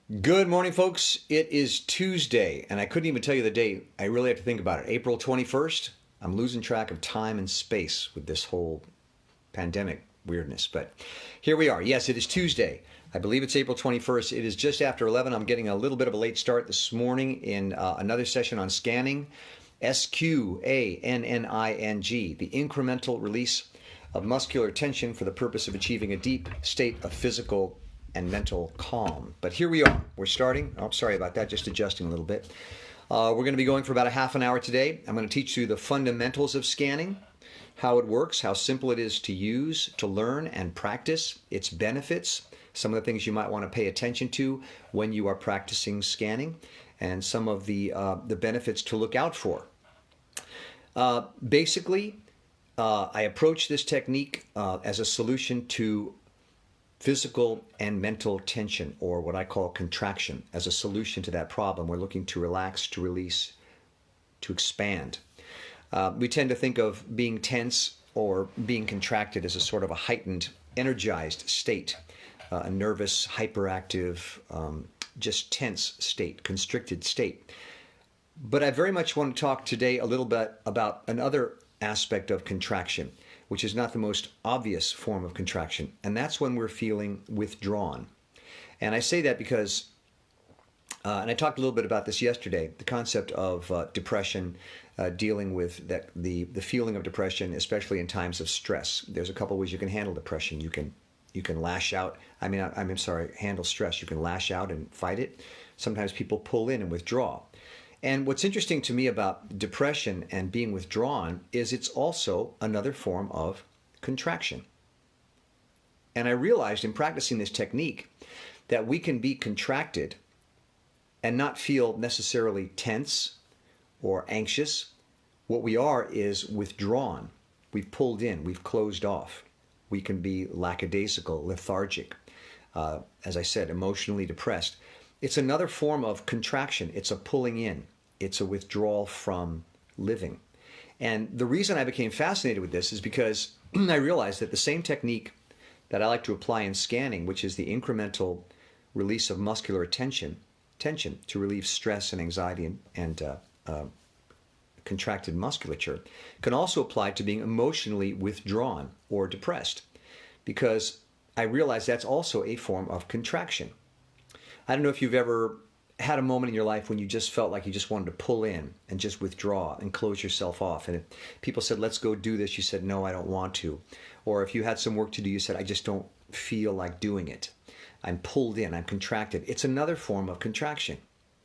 Good morning, folks. It is Tuesday, and I couldn't even tell you the date. I really have to think about it. April 21st. I'm losing track of time and space with this whole pandemic weirdness, but here we are. Yes, it is Tuesday. I believe it's April 21st. It is just after 11. I'm getting a little bit of a late start this morning in another session on scanning. Sqanning, the incremental release of muscular tension for the purpose of achieving a deep state of physical and mental calm. But here we are. We're starting. Oh, sorry about that. Just adjusting a little bit. We're going to be going for about a half an hour today. I'm going to teach you the fundamentals of scanning, how it works, how simple it is to use, to learn and practice, its benefits, some of the things you might want to pay attention to when you are practicing scanning, and some of the benefits to look out for. Basically, I approach this technique as a solution to physical and mental tension, or what I call contraction. As a solution to that problem, we're looking to relax, to release, to expand. We tend to think of being tense or being contracted as a sort of a heightened, energized state, a nervous, hyperactive, just tense state, constricted state. But I very much want to talk today a little bit about another aspect of contraction, which is not the most obvious form of contraction, and that's when we're feeling withdrawn. And I say that because, and I talked a little bit about this yesterday, the concept of depression, dealing with the feeling of depression, especially in times of stress. There's a couple ways you can handle depression. You can lash out. I'm sorry, handle stress. You can lash out and fight it. Sometimes people pull in and withdraw. And what's interesting to me about depression and being withdrawn is it's also another form of contraction. And I realized in practicing this technique that we can be contracted and not feel necessarily tense or anxious. What we are is withdrawn. We've pulled in, we've closed off. We can be lackadaisical, lethargic, as I said, emotionally depressed. It's another form of contraction. It's a pulling in. It's a withdrawal from living. And the reason I became fascinated with this is because I realized that the same technique that I like to apply in scanning, which is the incremental release of muscular tension to relieve stress and anxiety and contracted musculature, can also apply to being emotionally withdrawn or depressed, because I realized that's also a form of contraction. I don't know if you've ever had a moment in your life when you just felt like you just wanted to pull in and just withdraw and close yourself off. And if people said, let's go do this, you said, no, I don't want to. Or if you had some work to do, you said, I just don't feel like doing it. I'm pulled in, I'm contracted. It's another form of contraction.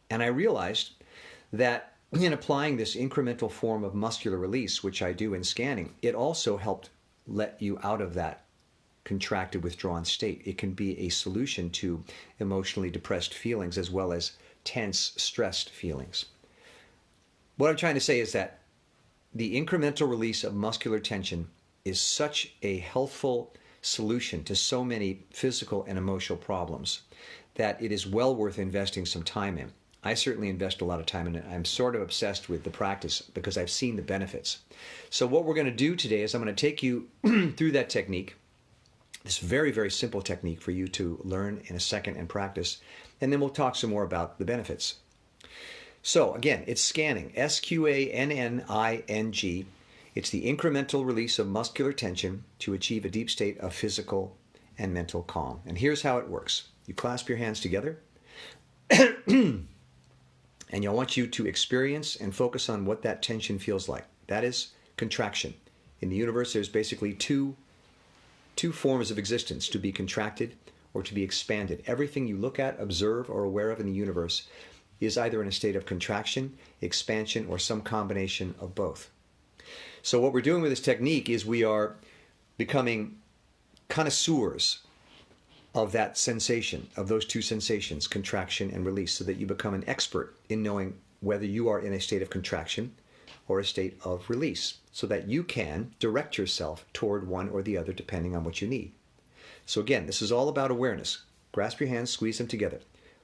And I realized that in applying this incremental form of muscular release, which I do in scanning, it also helped let you out of that contracted, withdrawn state. It can be a solution to emotionally depressed feelings as well as tense, stressed feelings. What I'm trying to say is that the incremental release of muscular tension is such a healthful solution to so many physical and emotional problems that it is well worth investing some time in. I certainly invest a lot of time in it. I'm sort of obsessed with the practice because I've seen the benefits. So what we're going to do today is I'm going to take you through that technique, this very, very simple technique for you to learn in a second and practice, and then we'll talk some more about the benefits. So again, it's scanning, Sqanning. It's the incremental release of muscular tension to achieve a deep state of physical and mental calm. And here's how it works. You clasp your hands together, and I want you to experience and focus on what that tension feels like. That is contraction. In the universe, there's basically two forms of existence: to be contracted or to be expanded. Everything you look at, observe, or aware of in the universe is either in a state of contraction, expansion, or some combination of both. So what we're doing with this technique is we are becoming connoisseurs of that sensation, of those two sensations, contraction and release, so that you become an expert in knowing whether you are in a state of contraction or a state of release, so that you can direct yourself toward one or the other depending on what you need. So again, this is all about awareness. Grasp your hands, squeeze them together.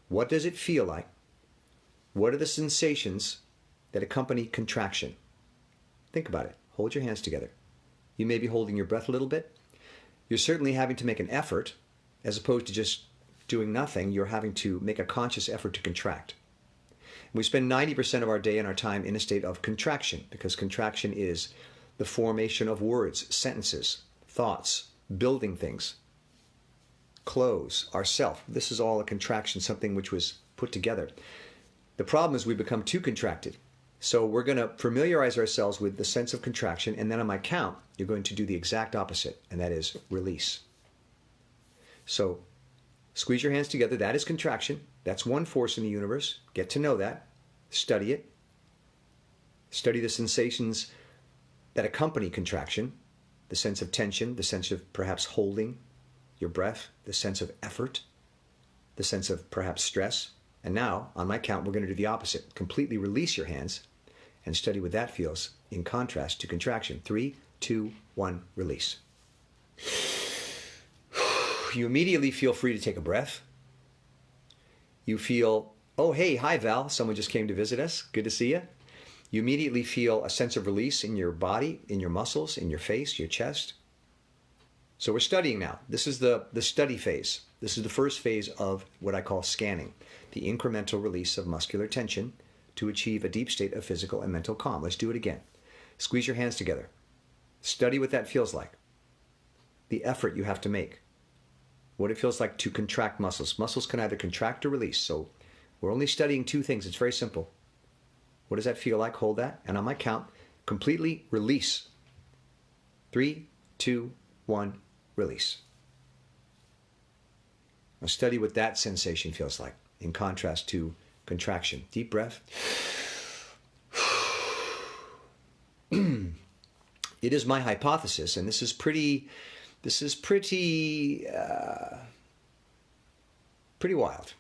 What does it feel like? What are the sensations that accompany contraction? Think about it. Hold your hands together. You may be holding your breath a little bit. You're certainly having to make an effort as opposed to just doing nothing, you're having to make a conscious effort to contract. We spend 90% of our day and our time in a state of contraction, because contraction is the formation of words, sentences, thoughts, building things, clothes, ourself. This is all a contraction, something which was put together. The problem is we become too contracted. So we're going to familiarize ourselves with the sense of contraction, and then on my count, you're going to do the exact opposite, and that is release. So squeeze your hands together. That is contraction. That's one force in the universe. Get to know that. Study it. Study the sensations that accompany contraction, the sense of tension, the sense of perhaps holding your breath, the sense of effort, the sense of perhaps stress. And now, on my count, we're going to do the opposite. Completely release your hands and study what that feels in contrast to contraction. 3, 2, 1, release. You immediately feel free to take a breath. You feel, oh, hey, hi, Val. Someone just came to visit us. Good to see you. You immediately feel a sense of release in your body, in your muscles, in your face, your chest. So we're studying now. This is the study phase. This is the first phase of what I call scanning, the incremental release of muscular tension to achieve a deep state of physical and mental calm. Let's do it again. Squeeze your hands together. Study what that feels like. The effort you have to make. What it feels like to contract muscles. Muscles can either contract or release. So we're only studying 2 things. It's very simple. What does that feel like? Hold that. And on my count, completely release. 3, 2, 1, release. Now study what that sensation feels like in contrast to contraction. Deep breath. It is my hypothesis, and this is pretty wild.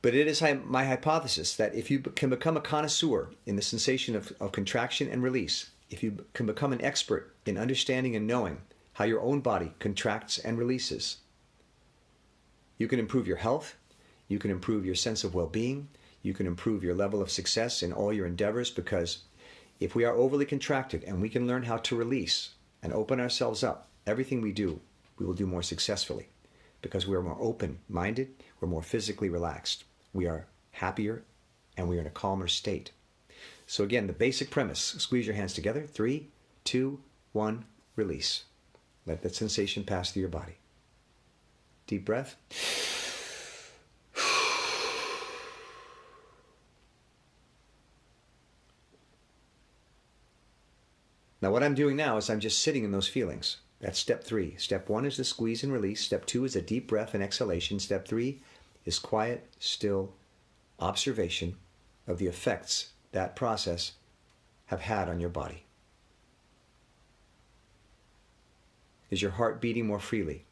But it is my hypothesis that if you can become a connoisseur in the sensation of contraction and release, if you can become an expert in understanding and knowing how your own body contracts and releases, you can improve your health, you can improve your sense of well-being, you can improve your level of success in all your endeavors, because if we are overly contracted and we can learn how to release and open ourselves up, everything we do, we will do more successfully, because we are more open-minded, we're more physically relaxed, we are happier, and we are in a calmer state. So again, the basic premise, squeeze your hands together. 3, 2, 1, release. Let that sensation pass through your body. Deep breath. Now what I'm doing now is I'm just sitting in those feelings. That's step 3. Step 1 is the squeeze and release. Step 2 is a deep breath and exhalation. Step 3 is quiet, still observation of the effects that process have had on your body. Is your heart beating more freely?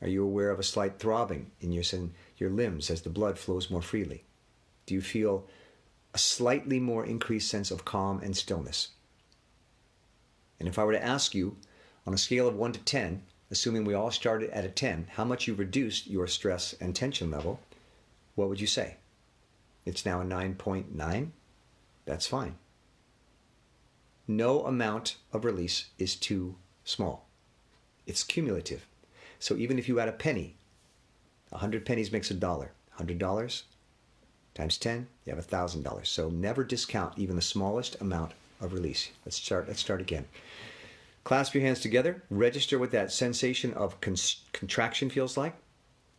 Are you aware of a slight throbbing in your limbs as the blood flows more freely? Do you feel a slightly more increased sense of calm and stillness? And if I were to ask you, on a scale of 1 to 10, assuming we all started at a 10, how much you reduced your stress and tension level, what would you say? It's now a 9.9? That's fine. No amount of release is too small. It's cumulative. So even if you add a penny, 100 pennies makes $1. $100 times 10, you have $1,000. So never discount even the smallest amount of release. Let's start again. Clasp your hands together. Register what that sensation of contraction feels like.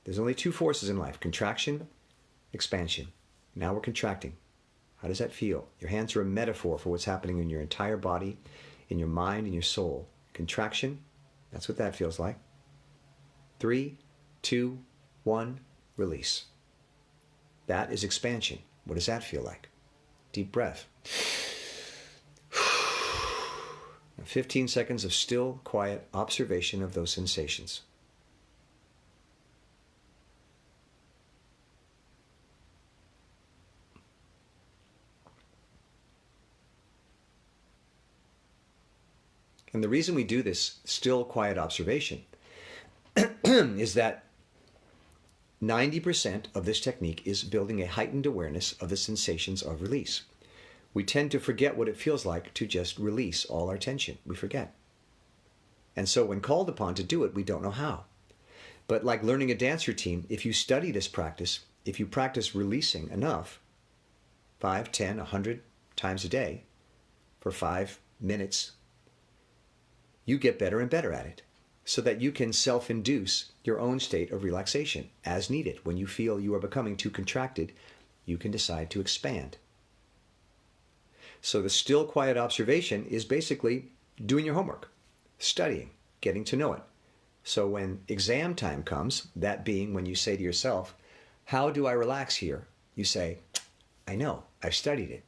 There's only 2 forces in life: contraction, expansion. Now we're contracting. How does that feel? Your hands are a metaphor for what's happening in your entire body, in your mind, in your soul. Contraction, that's what that feels like. 3, 2, 1, release. That is expansion. What does that feel like? Deep breath. 15 seconds of still, quiet observation of those sensations. And the reason we do this still, quiet observation is that 90% of this technique is building a heightened awareness of the sensations of release. We tend to forget what it feels like to just release all our tension. We forget. And so when called upon to do it, we don't know how. But like learning a dance routine, if you study this practice, if you practice releasing enough, 5, 10, 100 times a day for 5 minutes, you get better and better at it so that you can self-induce your own state of relaxation as needed. When you feel you are becoming too contracted, you can decide to expand. So the still, quiet observation is basically doing your homework, studying, getting to know it. So when exam time comes, that being when you say to yourself, how do I relax here? You say, I know, I've studied it.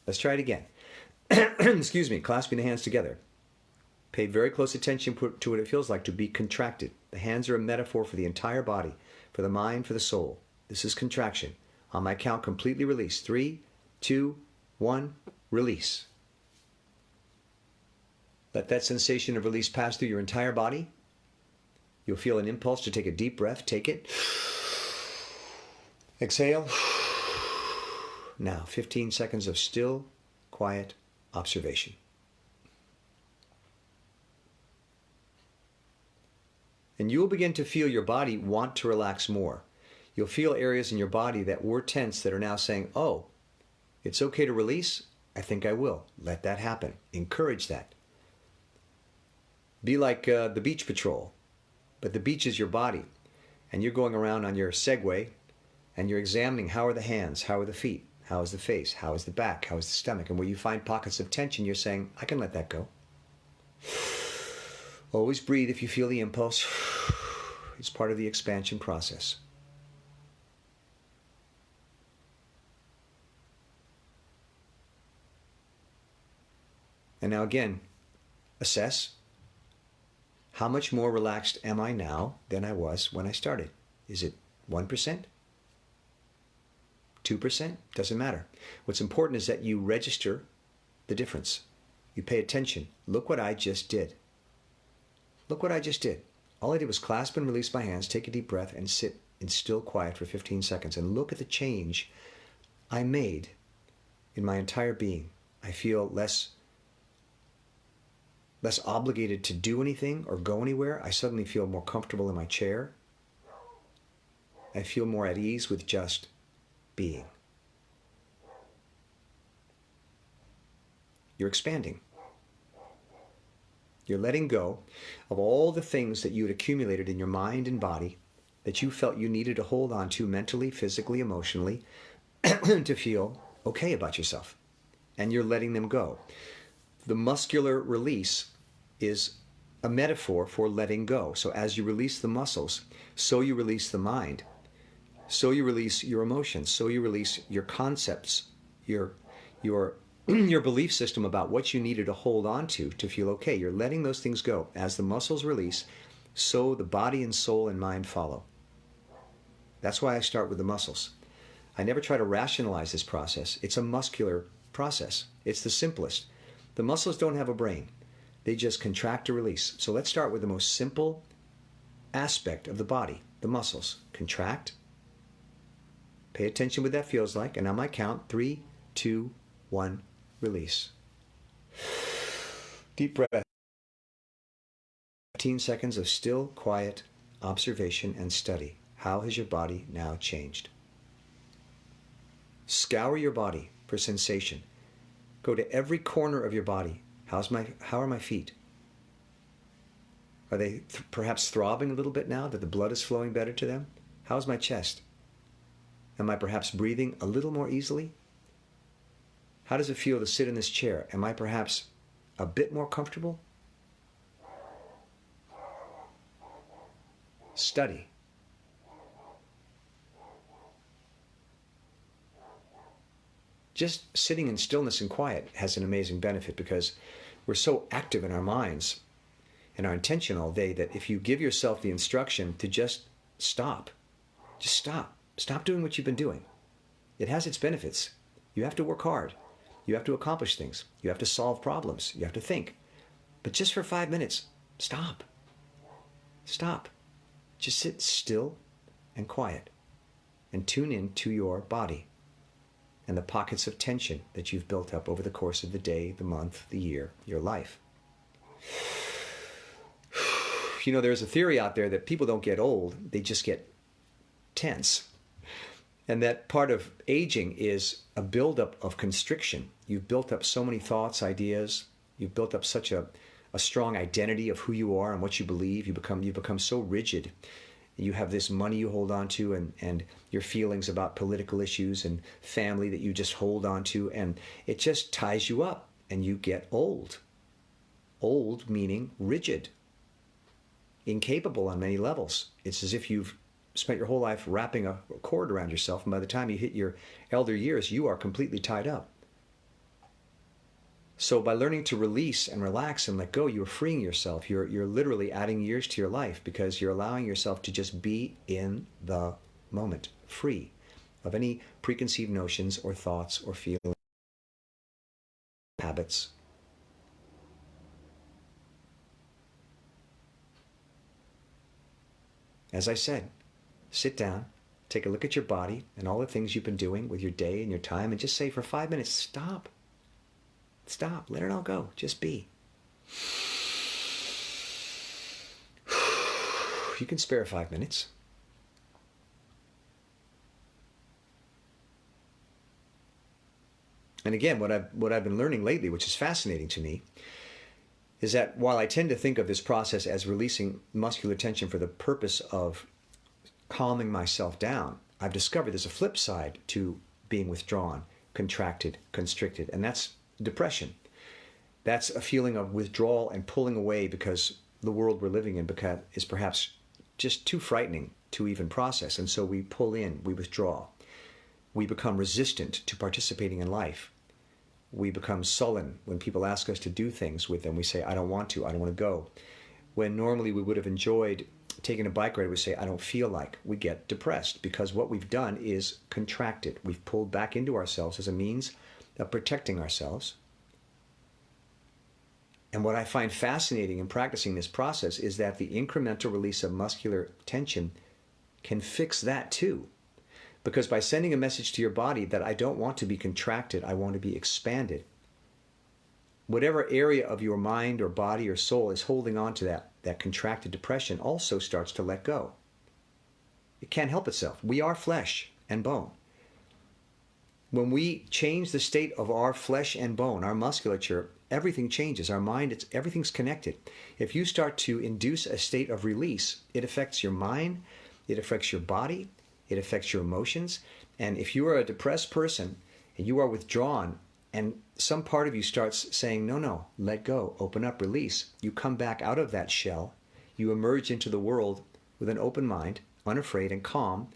Let's try it again. Excuse me, clasping the hands together. Pay very close attention to what it feels like to be contracted. The hands are a metaphor for the entire body, for the mind, for the soul. This is contraction. On my count, completely release. 3, 2, 1, release. Let that sensation of release pass through your entire body. You'll feel an impulse to take a deep breath. Take it. Exhale. Now, 15 seconds of still, quiet observation. And you will begin to feel your body want to relax more. You'll feel areas in your body that were tense that are now saying, oh, it's okay to release. I think I will. Let that happen. Encourage that. Be like the beach patrol. But the beach is your body. And you're going around on your Segway and you're examining how are the hands, how are the feet, how is the face, how is the back, how is the stomach. And where you find pockets of tension, you're saying, I can let that go. Always breathe if you feel the impulse. It's part of the expansion process. And now again, assess. How much more relaxed am I now than I was when I started? Is it 1%? 2%? Doesn't matter. What's important is that you register the difference. You pay attention. Look what I just did. Look what I just did. All I did was clasp and release my hands, take a deep breath, and sit in still quiet for 15 seconds. And look at the change I made in my entire being. I feel less obligated to do anything or go anywhere. I suddenly feel more comfortable in my chair. I feel more at ease with just being. You're expanding. You're letting go of all the things that you had accumulated in your mind and body that you felt you needed to hold on to mentally, physically, emotionally to feel okay about yourself. And you're letting them go. The muscular release is a metaphor for letting go. So as you release the muscles, so you release the mind. So you release your emotions. So you release your concepts, your belief system about what you needed to hold on to feel okay. You're letting those things go. As the muscles release, so the body and soul and mind follow. That's why I start with the muscles. I never try to rationalize this process. It's a muscular process. It's the simplest. The muscles don't have a brain. They just contract or release. So let's start with the most simple aspect of the body, the muscles. Contract. Pay attention what that feels like. And on my count, 3, 2, 1, release. Deep breath. 15 seconds of still, quiet observation and study. How has your body now changed? Scour your body for sensation. Go to every corner of your body. How are my feet? Are they perhaps throbbing a little bit now that the blood is flowing better to them? How's my chest? Am I perhaps breathing a little more easily? How does it feel to sit in this chair? Am I perhaps a bit more comfortable? Study. Just sitting in stillness and quiet has an amazing benefit because we're so active in our minds and our intention all day that if you give yourself the instruction to just stop. Stop doing what you've been doing. It has its benefits. You have to work hard. You have to accomplish things. You have to solve problems. You have to think. But just for 5 minutes, stop. Stop. Just sit still and quiet and tune in to your body and the pockets of tension that you've built up over the course of the day, the month, the year, your life. You know, there's a theory out there that people don't get old, they just get tense. And that part of aging is a buildup of constriction. You've built up so many thoughts, ideas. You've built up such a strong identity of who you are and what you believe. You've become so rigid. You have this money you hold on to, and your feelings about political issues and family that you just hold on to, and it just ties you up, and you get old. Old meaning rigid, incapable on many levels. It's as if you've spent your whole life wrapping a cord around yourself, and by the time you hit your elder years, you are completely tied up. So by learning to release and relax and let go, you're freeing yourself. You're literally adding years to your life because you're allowing yourself to just be in the moment, free of any preconceived notions or thoughts or feelings, habits. As I said, sit down, take a look at your body and all the things you've been doing with your day and your time, and just say for 5 minutes, stop. Stop. Let it all go. Just be. You can spare 5 minutes. And again, what I've been learning lately, which is fascinating to me, is that while I tend to think of this process as releasing muscular tension for the purpose of calming myself down, I've discovered there's a flip side to being withdrawn, contracted, constricted, and that's depression. That's a feeling of withdrawal and pulling away because the world we're living in is perhaps just too frightening to even process. And so we pull in, we withdraw. We become resistant to participating in life. We become sullen when people ask us to do things with them. We say, I don't want to, I don't want to go. When normally we would have enjoyed taking a bike ride, we say, I don't feel like. We get depressed because what we've done is contracted. We've pulled back into ourselves as a means of protecting ourselves. And what I find fascinating in practicing this process is that the incremental release of muscular tension can fix that too. Because by sending a message to your body that I don't want to be contracted, I want to be expanded, whatever area of your mind or body or soul is holding on to that contracted depression also starts to let go. It can't help itself. We are flesh and bone. When we change the state of our flesh and bone, our musculature, everything changes. Our mind, everything's connected. If you start to induce a state of release, it affects your mind, it affects your body, it affects your emotions. And if you are a depressed person and you are withdrawn and some part of you starts saying, no, let go, open up, release, you come back out of that shell, you emerge into the world with an open mind, unafraid and calm,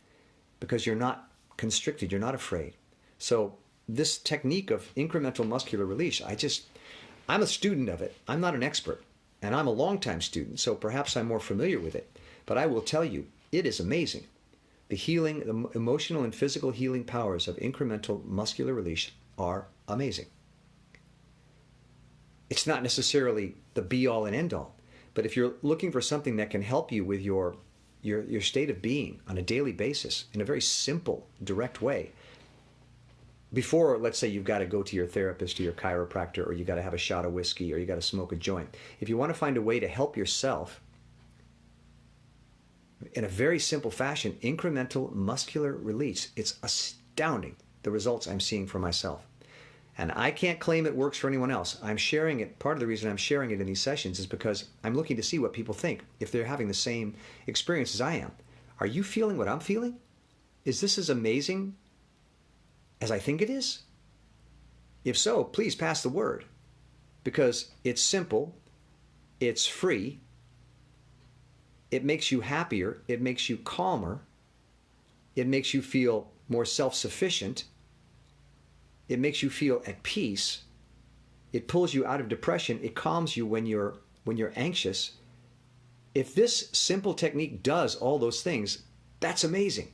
because you're not constricted, you're not afraid. So this technique of incremental muscular release, I'm a student of it. I'm not an expert, and I'm a longtime student, so perhaps I'm more familiar with it. But I will tell you, it is amazing. The healing, the emotional and physical healing powers of incremental muscular release are amazing. It's not necessarily the be-all and end-all, but if you're looking for something that can help you with your state of being on a daily basis in a very simple, direct way, before, let's say, you've got to go to your therapist or your chiropractor, or you got to have a shot of whiskey, or you got to smoke a joint. If you want to find a way to help yourself in a very simple fashion, incremental muscular release, it's astounding the results I'm seeing for myself. And I can't claim it works for anyone else. I'm sharing it. Part of the reason I'm sharing it in these sessions is because I'm looking to see what people think, if they're having the same experience as I am. Are you feeling what I'm feeling? Is this as amazing as I think it is? If so, please pass the word, because it's simple, it's free, it makes you happier, it makes you calmer, it makes you feel more self-sufficient, it makes you feel at peace, it pulls you out of depression, it calms you when you're anxious. If this simple technique does all those things, that's amazing,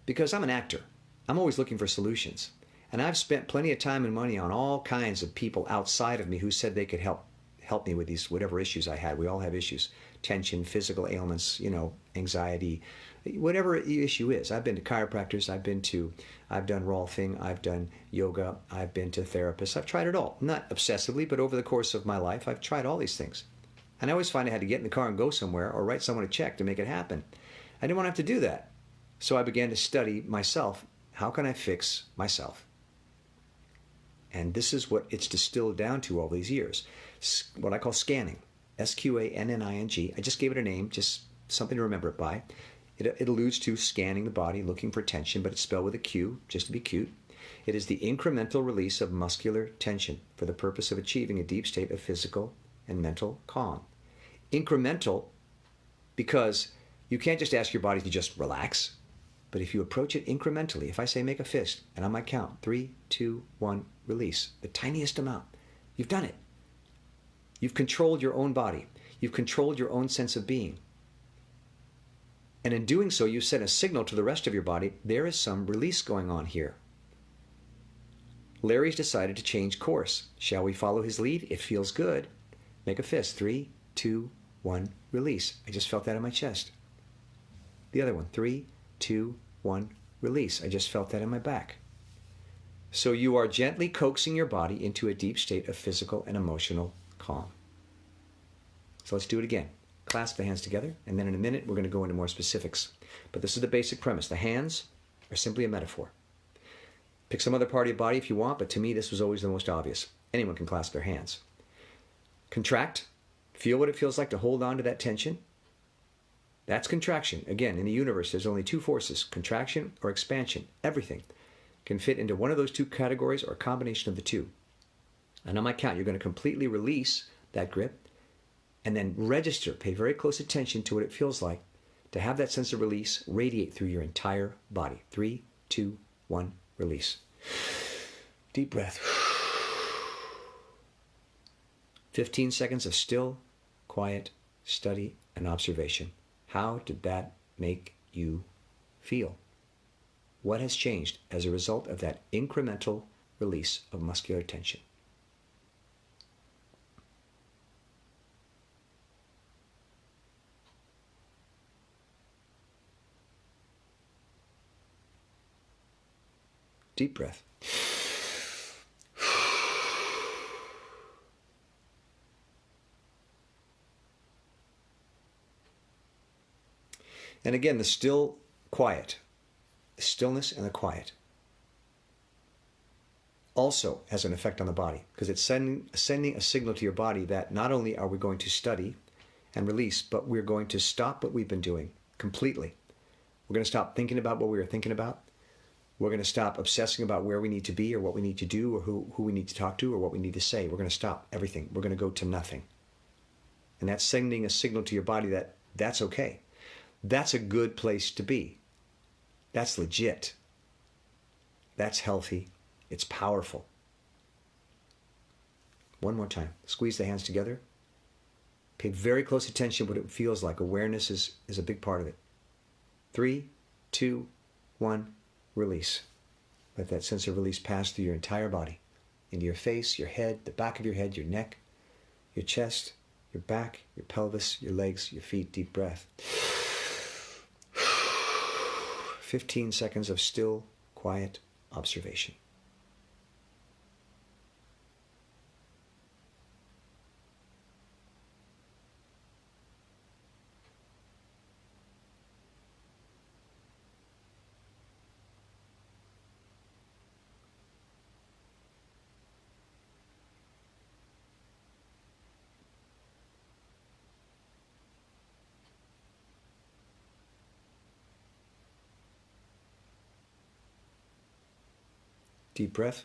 because I'm an actor. I'm always looking for solutions. And I've spent plenty of time and money on all kinds of people outside of me who said they could help me with these whatever issues I had. We all have issues. Tension, physical ailments, anxiety, whatever the issue is. I've been to chiropractors, I've done rolfing, I've done yoga, I've been to therapists. I've tried it all. Not obsessively, but over the course of my life, I've tried all these things. And I always find I had to get in the car and go somewhere or write someone a check to make it happen. I didn't want to have to do that. So I began to study myself. How can I fix myself? And this is what it's distilled down to all these years. What I call scanning. Sqanning. I just gave it a name, just something to remember it by. It alludes to scanning the body, looking for tension, but it's spelled with a Q, just to be cute. It is the incremental release of muscular tension for the purpose of achieving a deep state of physical and mental calm. Incremental, because you can't just ask your body to just relax, but if you approach it incrementally, if I say make a fist, and I might count 3, 2, 1, release, the tiniest amount, you've done it. You've controlled your own body. You've controlled your own sense of being. And in doing so, you send a signal to the rest of your body, there is some release going on here. Larry's decided to change course. Shall we follow his lead? It feels good. Make a fist. 3, 2, 1, release. I just felt that in my chest. The other one. 3, 2, 1, release. I just felt that in my back. So you are gently coaxing your body into a deep state of physical and emotional calm. So let's do it again. Clasp the hands together, and then in a minute we're going to go into more specifics. But this is the basic premise. The hands are simply a metaphor. Pick some other part of your body if you want, but to me this was always the most obvious. Anyone can clasp their hands. Contract. Feel what it feels like to hold on to that tension. That's contraction. Again, in the universe there's only two forces, contraction or expansion. Everything can fit into one of those two categories or a combination of the two. And on my count, you're going to completely release that grip and then register, pay very close attention to what it feels like to have that sense of release radiate through your entire body. 3, 2, 1, release. Deep breath. 15 seconds of still, quiet, study, and observation. How did that make you feel? What has changed as a result of that incremental release of muscular tension? Deep breath. And again, the still quiet, the stillness and the quiet also has an effect on the body because it's sending a signal to your body that not only are we going to study and release, but we're going to stop what we've been doing completely. We're going to stop thinking about what we were thinking about. We're going to stop obsessing about where we need to be or what we need to do or who we need to talk to or what we need to say. We're going to stop everything. We're going to go to nothing. And that's sending a signal to your body that that's okay. That's a good place to be. That's legit. That's healthy. It's powerful. One more time. Squeeze the hands together. Pay very close attention to what it feels like. Awareness is a big part of it. 3, 2, 1. Release. Let that sense of release pass through your entire body, into your face, your head, the back of your head, your neck, your chest, your back, your pelvis, your legs, your feet. Deep breath. 15 seconds of still, quiet observation. Deep breath.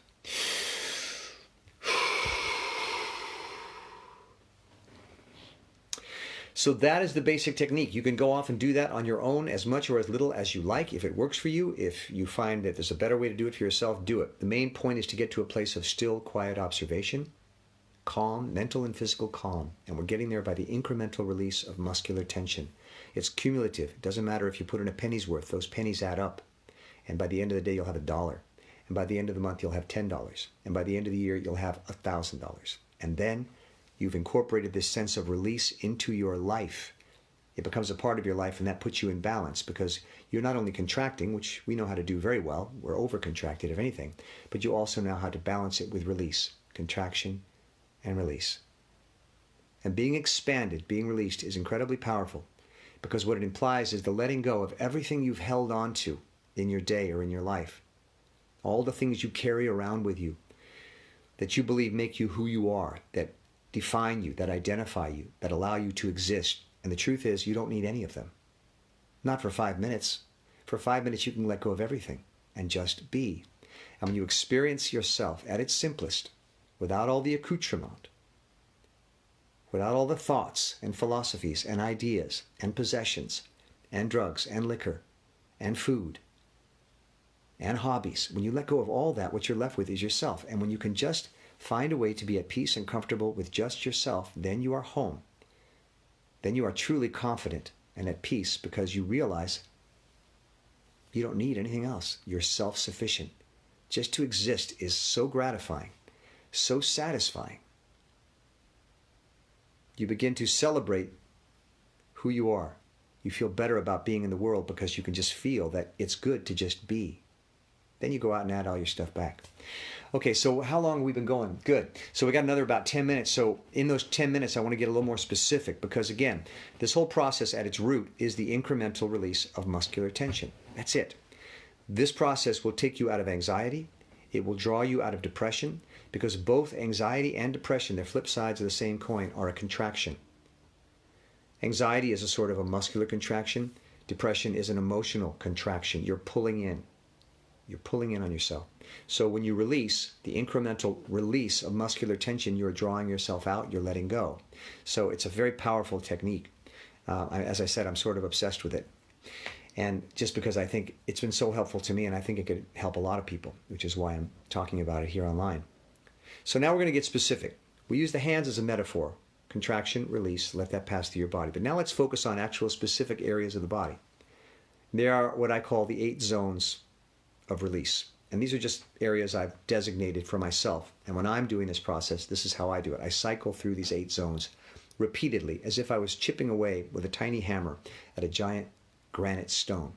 So that is the basic technique. You can go off and do that on your own as much or as little as you like. If it works for you, if you find that there's a better way to do it for yourself, do it. The main point is to get to a place of still, quiet observation, calm, mental and physical calm. And we're getting there by the incremental release of muscular tension. It's cumulative. It doesn't matter if you put in a penny's worth. Those pennies add up. And by the end of the day, you'll have $1. And by the end of the month, you'll have $10. And by the end of the year, you'll have $1,000. And then you've incorporated this sense of release into your life. It becomes a part of your life, and that puts you in balance because you're not only contracting, which we know how to do very well, we're over-contracted if anything, but you also know how to balance it with release, contraction and release. And being expanded, being released, is incredibly powerful, because what it implies is the letting go of everything you've held on to in your day or in your life. All the things you carry around with you that you believe make you who you are, that define you, that identify you, that allow you to exist. And the truth is, you don't need any of them. Not for 5 minutes. For 5 minutes, you can let go of everything and just be. And when you experience yourself at its simplest, without all the accoutrement, without all the thoughts and philosophies and ideas and possessions and drugs and liquor and food and hobbies, when you let go of all that, what you're left with is yourself. And when you can just find a way to be at peace and comfortable with just yourself, then you are home. Then you are truly confident and at peace, because you realize you don't need anything else. You're self-sufficient. Just to exist is so gratifying, so satisfying. You begin to celebrate who you are. You feel better about being in the world because you can just feel that it's good to just be. Then you go out and add all your stuff back. Okay, so how long have we been going? Good. So we got another about 10 minutes. So in those 10 minutes, I want to get a little more specific, because again, this whole process at its root is the incremental release of muscular tension. That's it. This process will take you out of anxiety. It will draw you out of depression, because both anxiety and depression, they're flip sides of the same coin, are a contraction. Anxiety is a sort of a muscular contraction. Depression is an emotional contraction. You're pulling in. You're pulling in on yourself. So when you release, the incremental release of muscular tension, you're drawing yourself out, you're letting go. So it's a very powerful technique. As I said, I'm sort of obsessed with it. And just because I think it's been so helpful to me, and I think it could help a lot of people, which is why I'm talking about it here online. So now we're going to get specific. We use the hands as a metaphor. Contraction, release, let that pass through your body. But now let's focus on actual specific areas of the body. There are what I call the 8 zones of release. And these are just areas I've designated for myself. And when I'm doing this process, this is how I do it. I cycle through these 8 zones repeatedly, as if I was chipping away with a tiny hammer at a giant granite stone.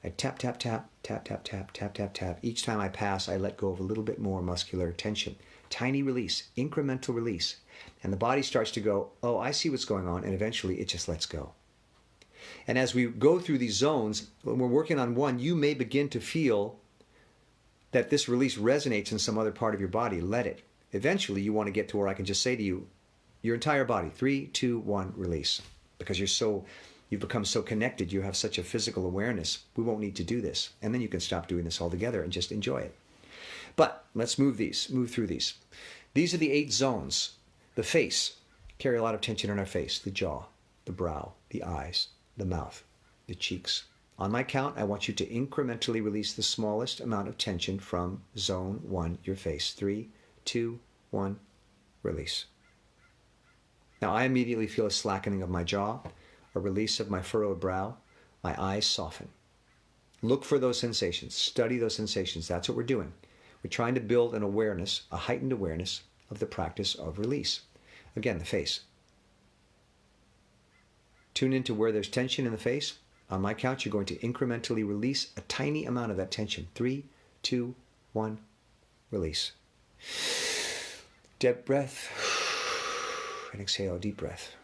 I tap, tap, tap, tap, tap, tap, tap, tap, tap. Each time I pass, I let go of a little bit more muscular tension. Tiny release, incremental release. And the body starts to go, oh, I see what's going on. And eventually it just lets go. And as we go through these zones, when we're working on one, you may begin to feel that this release resonates in some other part of your body. Let it. Eventually, you want to get to where I can just say to you, your entire body, 3, 2, 1, release. Because you've become so connected, you have such a physical awareness, we won't need to do this. And then you can stop doing this altogether and just enjoy it. But let's move through these. These are the 8 zones. The face, carry a lot of tension in our face, the jaw, the brow, the eyes, the mouth, the cheeks. On my count, I want you to incrementally release the smallest amount of tension from zone 1, your face. 3, 2, 1, release. Now I immediately feel a slackening of my jaw, a release of my furrowed brow, my eyes soften. Look for those sensations, study those sensations. That's what we're doing. We're trying to build an awareness, a heightened awareness of the practice of release. Again, the face. Tune into where there's tension in the face. On my count, you're going to incrementally release a tiny amount of that tension. 3, 2, 1, release. Deep breath, and exhale, deep breath.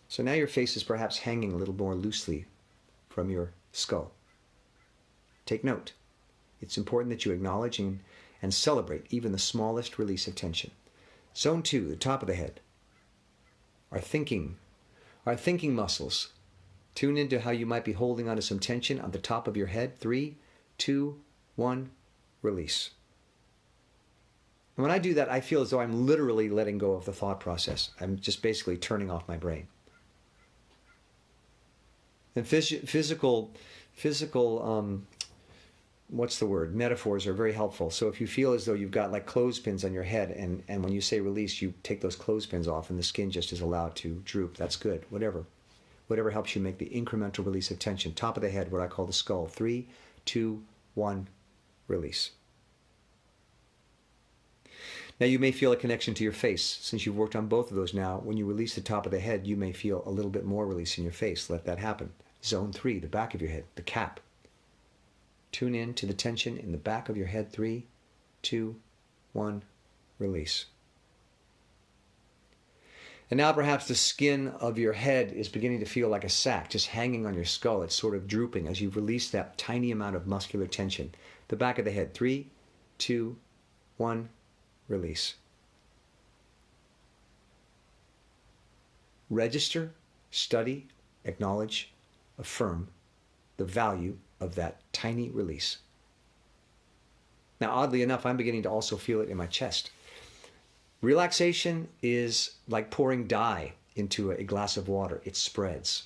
So now your face is perhaps hanging a little more loosely from your skull. Take note. It's important that you acknowledge and celebrate even the smallest release of tension. Zone 2, the top of the head. Our thinking muscles. Tune into how you might be holding onto some tension on the top of your head. 3, 2, 1, release. And when I do that, I feel as though I'm literally letting go of the thought process. I'm just basically turning off my brain. And physical, metaphors are very helpful. So if you feel as though you've got like clothespins on your head, and when you say release, you take those clothespins off and the skin just is allowed to droop, that's good. Whatever helps you make the incremental release of tension. Top of the head, what I call the skull. 3, 2, 1, release. Now you may feel a connection to your face. Since you've worked on both of those now, when you release the top of the head, you may feel a little bit more release in your face. Let that happen. Zone 3, the back of your head, the cap. Tune in to the tension in the back of your head. 3, 2, 1, release. And now perhaps the skin of your head is beginning to feel like a sack just hanging on your skull. It's sort of drooping as you've released that tiny amount of muscular tension. The back of the head. 3, 2, 1, release. Register, study, acknowledge, affirm the value of that tiny release. Now, oddly enough, I'm beginning to also feel it in my chest. Relaxation is like pouring dye into a glass of water. It spreads.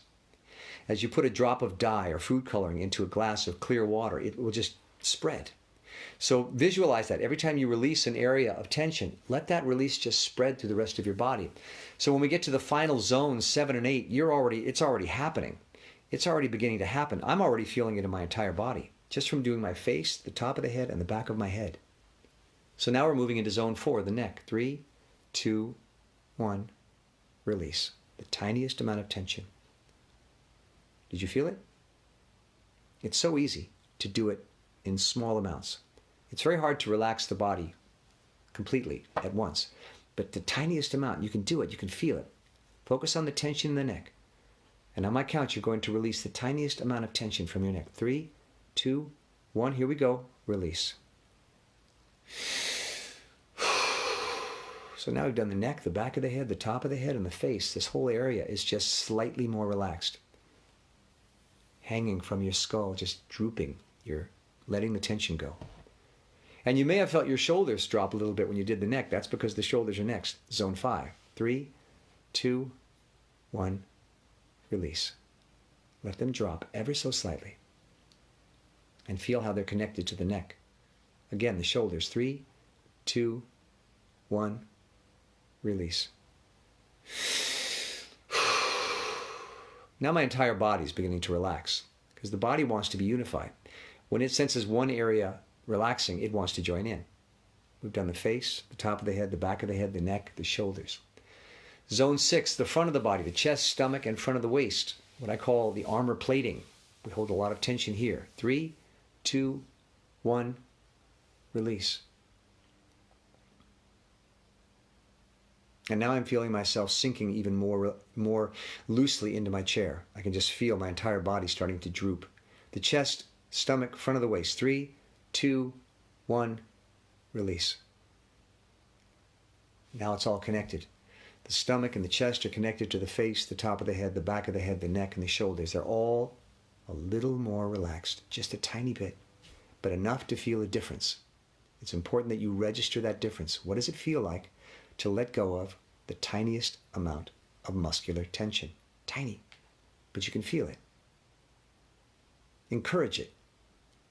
As you put a drop of dye or food coloring into a glass of clear water, it will just spread. So visualize that. Every time you release an area of tension, let that release just spread through the rest of your body. So when we get to the final zones, 7 and 8, it's already happening. It's already beginning to happen. I'm already feeling it in my entire body, just from doing my face, the top of the head, and the back of my head. So now we're moving into zone 4, the neck. 3, 2, 1, release. The tiniest amount of tension. Did you feel it? It's so easy to do it in small amounts. It's very hard to relax the body completely at once. But the tiniest amount, you can do it, you can feel it. Focus on the tension in the neck. And on my count, you're going to release the tiniest amount of tension from your neck. 3, 2, 1, here we go. Release. So now we've done the neck, the back of the head, the top of the head, and the face. This whole area is just slightly more relaxed. Hanging from your skull, just drooping. You're letting the tension go. And you may have felt your shoulders drop a little bit when you did the neck. That's because the shoulders are next. Zone 5. 3, 2, 1, release. Let them drop ever so slightly. And feel how they're connected to the neck. Again, the shoulders. 3, 2, 1, release. Now my entire body is beginning to relax because the body wants to be unified. When it senses one area relaxing, it wants to join in. We've done the face, the top of the head, the back of the head, the neck, the shoulders. Zone 6, the front of the body, the chest, stomach, and front of the waist. What I call the armor plating. We hold a lot of tension here. 3, 2, 1, release. And now I'm feeling myself sinking even more loosely into my chair. I can just feel my entire body starting to droop. The chest, stomach, front of the waist. 3, 2, 1, release. Now it's all connected. The stomach and the chest are connected to the face, the top of the head, the back of the head, the neck, and the shoulders. They're all a little more relaxed, just a tiny bit, but enough to feel a difference. It's important that you register that difference. What does it feel like to let go of the tiniest amount of muscular tension? Tiny, but you can feel it. Encourage it.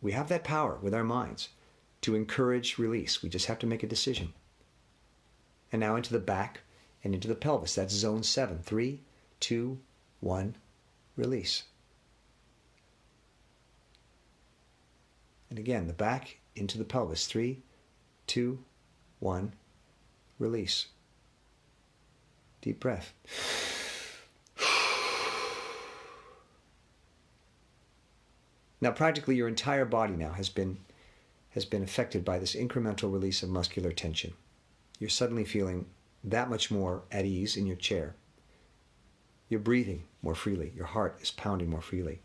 We have that power with our minds to encourage release. We just have to make a decision. And now into the back and into the pelvis. That's zone 7. 3, 2, 1, release. And again, the back into the pelvis. 3, 2, 1, release. Deep breath. Now, practically your entire body now has been affected by this incremental release of muscular tension. You're suddenly feeling that much more at ease in your chair. You're breathing more freely. Your heart is pounding more freely.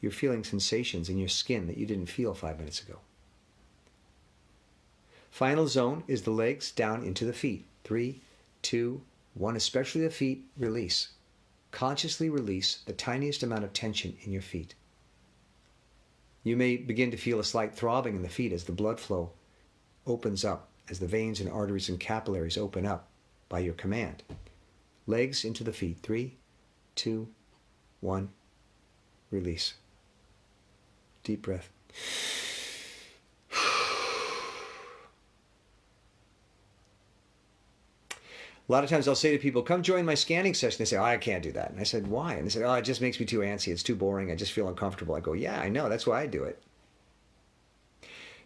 You're feeling sensations in your skin that you didn't feel 5 minutes ago. Final zone is the legs down into the feet. 3, 2, 1, especially the feet, release. Consciously release the tiniest amount of tension in your feet. You may begin to feel a slight throbbing in the feet as the blood flow opens up, as the veins and arteries and capillaries open up by your command. Legs into the feet. 3, 2, 1, release. Deep breath. A lot of times I'll say to people, come join my scanning session. They say, oh, I can't do that. And I said, why? And they said, oh, it just makes me too antsy. It's too boring. I just feel uncomfortable. I go, yeah, I know. That's why I do it.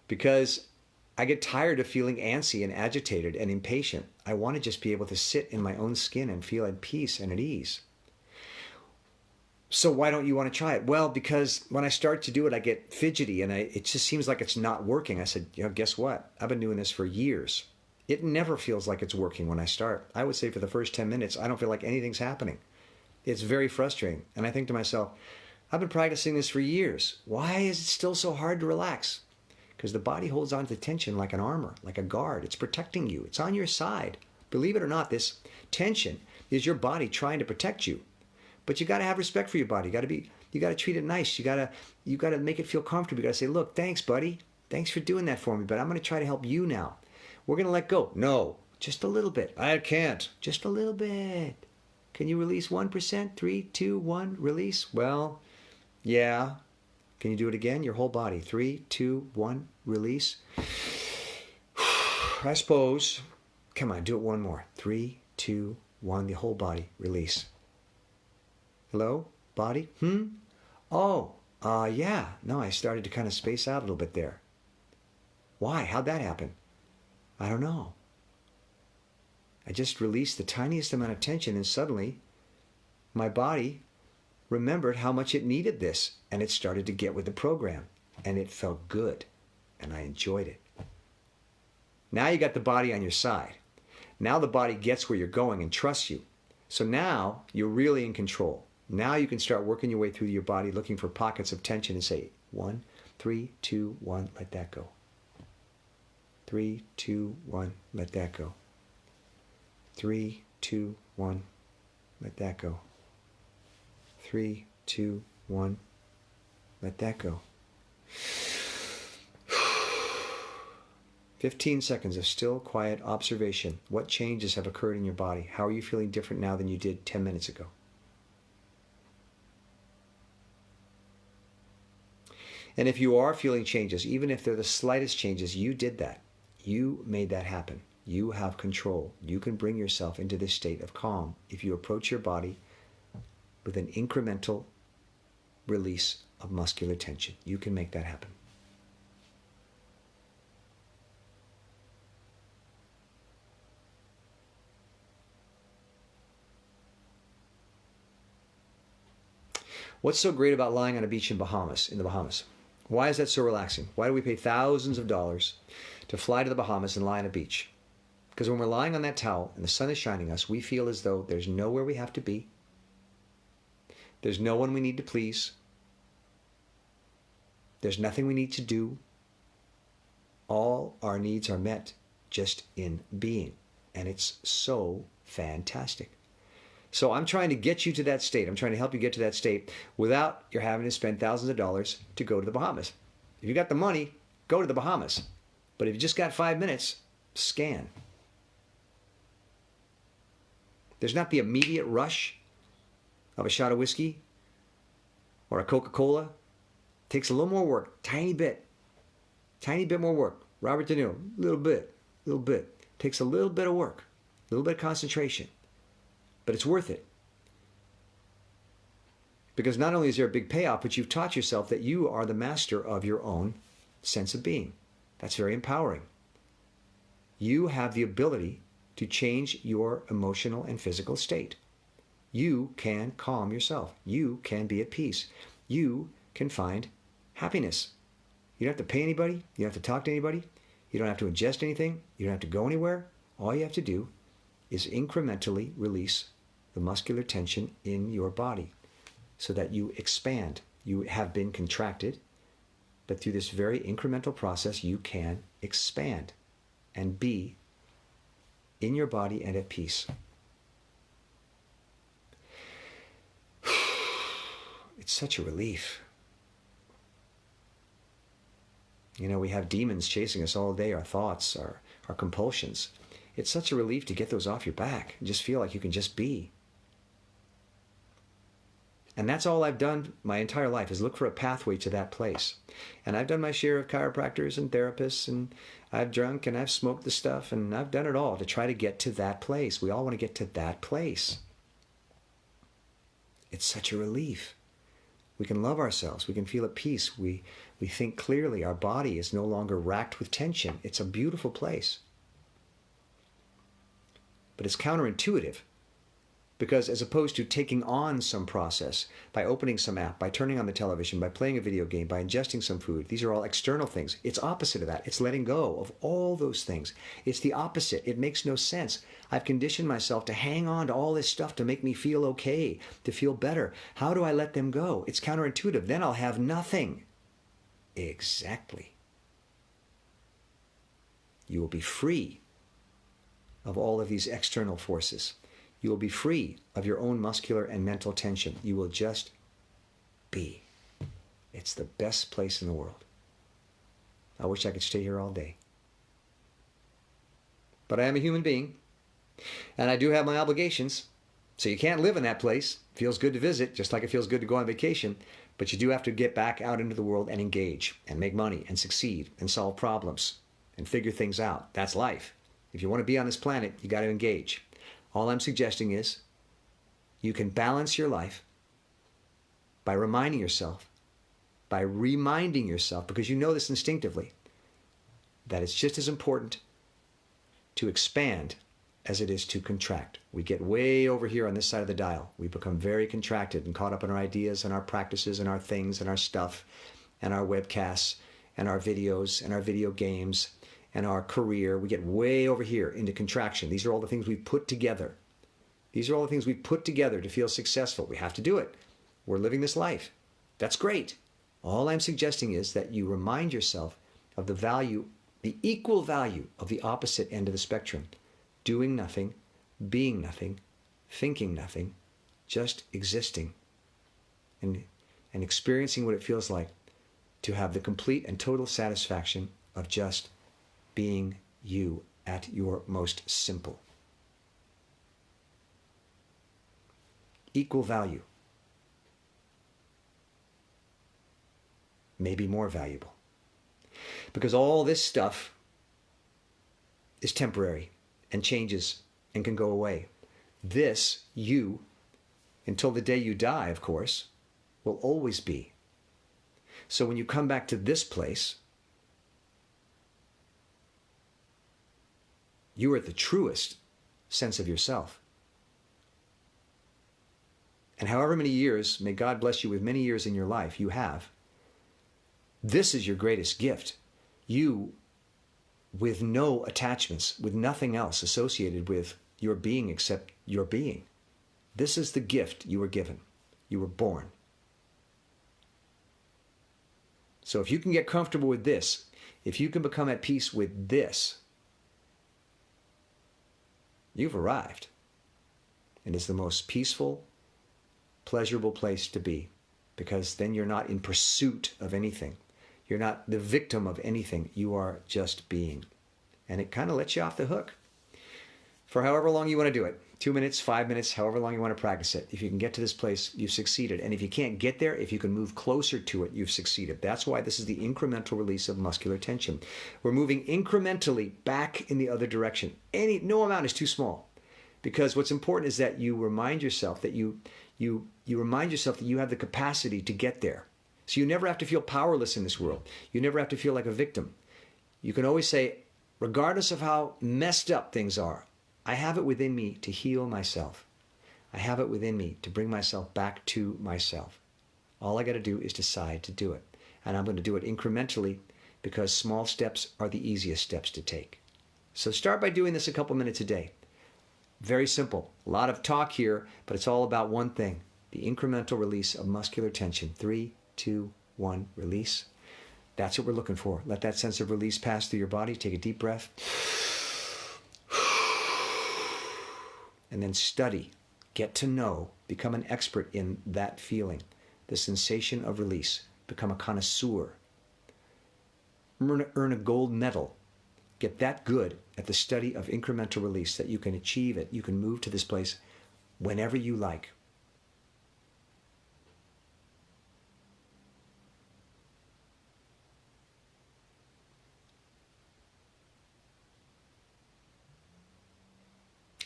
Because I get tired of feeling antsy and agitated and impatient. I want to just be able to sit in my own skin and feel at peace and at ease. So why don't you want to try it? Well, because when I start to do it, I get fidgety and it just seems like it's not working. I said, guess what? I've been doing this for years. It never feels like it's working when I start. I would say for the first 10 minutes, I don't feel like anything's happening. It's very frustrating. And I think to myself, I've been practicing this for years. Why is it still so hard to relax? Because the body holds on to tension like an armor, like a guard. It's protecting you. It's on your side. Believe it or not, this tension is your body trying to protect you. But you got to have respect for your body. You got to treat it nice. You got to make it feel comfortable. You got to say, look, thanks, buddy. Thanks for doing that for me, but I'm going to try to help you now. We're going to let go. No, just a little bit. I can't. Just a little bit. Can you release 1%? 3, 2, 1, release? Well, yeah. Can you do it again? Your whole body. 3, 2, 1, release. I suppose. Come on, do it one more. 3, 2, 1, the whole body. Release. Hello? Body? Oh, yeah. No, I started to kind of space out a little bit there. Why? How'd that happen? I don't know. I just released the tiniest amount of tension and suddenly my body remembered how much it needed this and it started to get with the program and it felt good and I enjoyed it. Now you got the body on your side. Now the body gets where you're going and trusts you. So now you're really in control. Now you can start working your way through your body looking for pockets of tension and say 1, 3, 2, 1, let that go. 3, 2, 1, let that go. 3, 2, 1, let that go. 3, 2, 1, let that go. 15 seconds of still, quiet observation. What changes have occurred in your body? How are you feeling different now than you did 10 minutes ago? And if you are feeling changes, even if they're the slightest changes, you did that. You made that happen. You have control. You can bring yourself into this state of calm if you approach your body with an incremental release of muscular tension. You can make that happen. What's so great about lying on a beach in the Bahamas? Why is that so relaxing? Why do we pay thousands of dollars to fly to the Bahamas and lie on a beach? Because when we're lying on that towel and the sun is shining us, we feel as though there's nowhere we have to be. There's no one we need to please. There's nothing we need to do. All our needs are met just in being. And it's so fantastic. So I'm trying to get you to that state. I'm trying to help you get to that state without you having to spend thousands of dollars to go to the Bahamas. If you got the money, go to the Bahamas. But if you just got 5 minutes, scan. There's not the immediate rush of a shot of whiskey or a Coca-Cola. It takes a little more work, tiny bit more work. Robert De Niro, little bit. Takes a little bit of work, a little bit of concentration. But it's worth it. Because not only is there a big payoff, but you've taught yourself that you are the master of your own sense of being. That's very empowering. You have the ability to change your emotional and physical state. You can calm yourself. You can be at peace. You can find happiness. You don't have to pay anybody. You don't have to talk to anybody. You don't have to ingest anything. You don't have to go anywhere. All you have to do is incrementally release the muscular tension in your body so that you expand. You have been contracted, but through this very incremental process, you can expand and be in your body and at peace. It's such a relief. You know, we have demons chasing us all day, our thoughts, our compulsions. It's such a relief to get those off your back and just feel like you can just be. And that's all I've done my entire life, is look for a pathway to that place. And I've done my share of chiropractors and therapists, and I've drunk and I've smoked the stuff, and I've done it all to try to get to that place. We all want to get to that place. It's such a relief. We can love ourselves. We can feel at peace. We think clearly. Our body is no longer racked with tension. It's a beautiful place. But it's counterintuitive Because as opposed to taking on some process by opening some app, by turning on the television, by playing a video game, by ingesting some food, these are all external things. It's opposite of that. It's letting go of all those things. It's the opposite. It makes no sense. I've conditioned myself to hang on to all this stuff to make me feel okay, to feel better. How do I let them go? It's counterintuitive. Then I'll have nothing. Exactly. You will be free of all of these external forces. You will be free of your own muscular and mental tension. You will just be. It's the best place in the world. I wish I could stay here all day. But I am a human being, and I do have my obligations. So you can't live in that place. It feels good to visit, just like it feels good to go on vacation. But you do have to get back out into the world and engage and make money and succeed and solve problems and figure things out. That's life. If you want to be on this planet, you got to engage. All I'm suggesting is you can balance your life by reminding yourself, because you know this instinctively, that it's just as important to expand as it is to contract. We get way over here on this side of the dial. We become very contracted and caught up in our ideas and our practices and our things and our stuff and our webcasts and our videos and our video games and our career. We get way over here into contraction. These are all the things we've put together. These are all the things we've put together to feel successful. We have to do it. We're living this life. That's great. All I'm suggesting is that you remind yourself of the value, the equal value of the opposite end of the spectrum. Doing nothing, being nothing, thinking nothing, just existing and experiencing what it feels like to have the complete and total satisfaction of just being you at your most simple. Equal value. Maybe more valuable. Because all this stuff is temporary and changes and can go away. This, you, until the day you die, of course, will always be. So when you come back to this place, you are the truest sense of yourself. And however many years, may God bless you with many years in your life you have, this is your greatest gift. You, with no attachments, with nothing else associated with your being except your being. This is the gift you were given. You were born. So if you can get comfortable with this, if you can become at peace with this, you've arrived. And it's the most peaceful, pleasurable place to be, because then you're not in pursuit of anything. You're not the victim of anything. You are just being. And it kind of lets you off the hook for however long you want to do it. 2 minutes, 5 minutes, however long you want to practice it. If you can get to this place, you've succeeded. And if you can't get there, if you can move closer to it, you've succeeded. That's why this is the incremental release of muscular tension. We're moving incrementally back in the other direction. No amount is too small. Because what's important is that you remind yourself that you remind yourself that you have the capacity to get there. So you never have to feel powerless in this world. You never have to feel like a victim. You can always say, regardless of how messed up things are, I have it within me to heal myself. I have it within me to bring myself back to myself. All I got to do is decide to do it. And I'm going to do it incrementally because small steps are the easiest steps to take. So start by doing this a couple minutes a day. Very simple. A lot of talk here, but it's all about one thing. The incremental release of muscular tension. 3, 2, 1, release. That's what we're looking for. Let that sense of release pass through your body. Take a deep breath. And then study. Get to know. Become an expert in that feeling. The sensation of release. Become a connoisseur. Earn a gold medal. Get that good at the study of incremental release that you can achieve it. You can move to this place whenever you like.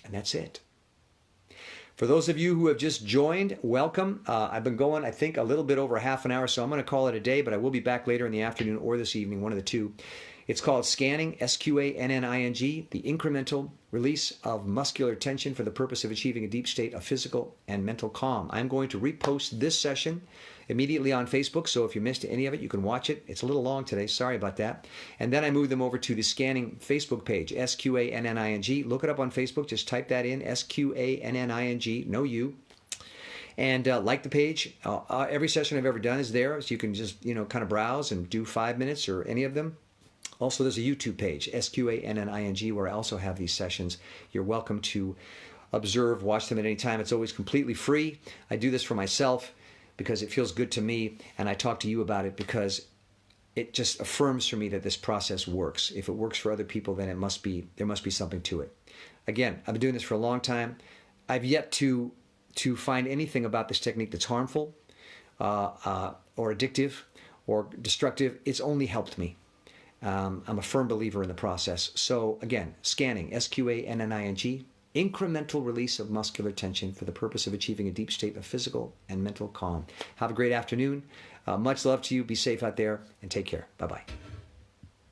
And that's it. For those of you who have just joined, welcome. I've been going, I think, a little bit over half an hour, so I'm going to call it a day, but I will be back later in the afternoon or this evening, one of the two. It's called Sqanning, Sqanning, the incremental release of muscular tension for the purpose of achieving a deep state of physical and mental calm. I'm going to repost this session immediately on Facebook, so if you missed any of it, you can watch it. It's a little long today, sorry about that. And then I move them over to the Sqanning Facebook page, Sqanning. Look it up on Facebook, just type that in, Sqanning, no U. And like the page. Every session I've ever done is there, so you can just, kind of browse and do 5 minutes or any of them. Also, there's a YouTube page, Sqanning, where I also have these sessions. You're welcome to observe, watch them at any time. It's always completely free. I do this for myself because it feels good to me, and I talk to you about it because it just affirms for me that this process works. If it works for other people, then there must be something to it. Again, I've been doing this for a long time. I've yet to find anything about this technique that's harmful or addictive or destructive. It's only helped me. I'm a firm believer in the process. So again, Sqanning, Sqanning, incremental release of muscular tension for the purpose of achieving a deep state of physical and mental calm. Have a great afternoon. Much love to you. Be safe out there and take care. Bye-bye.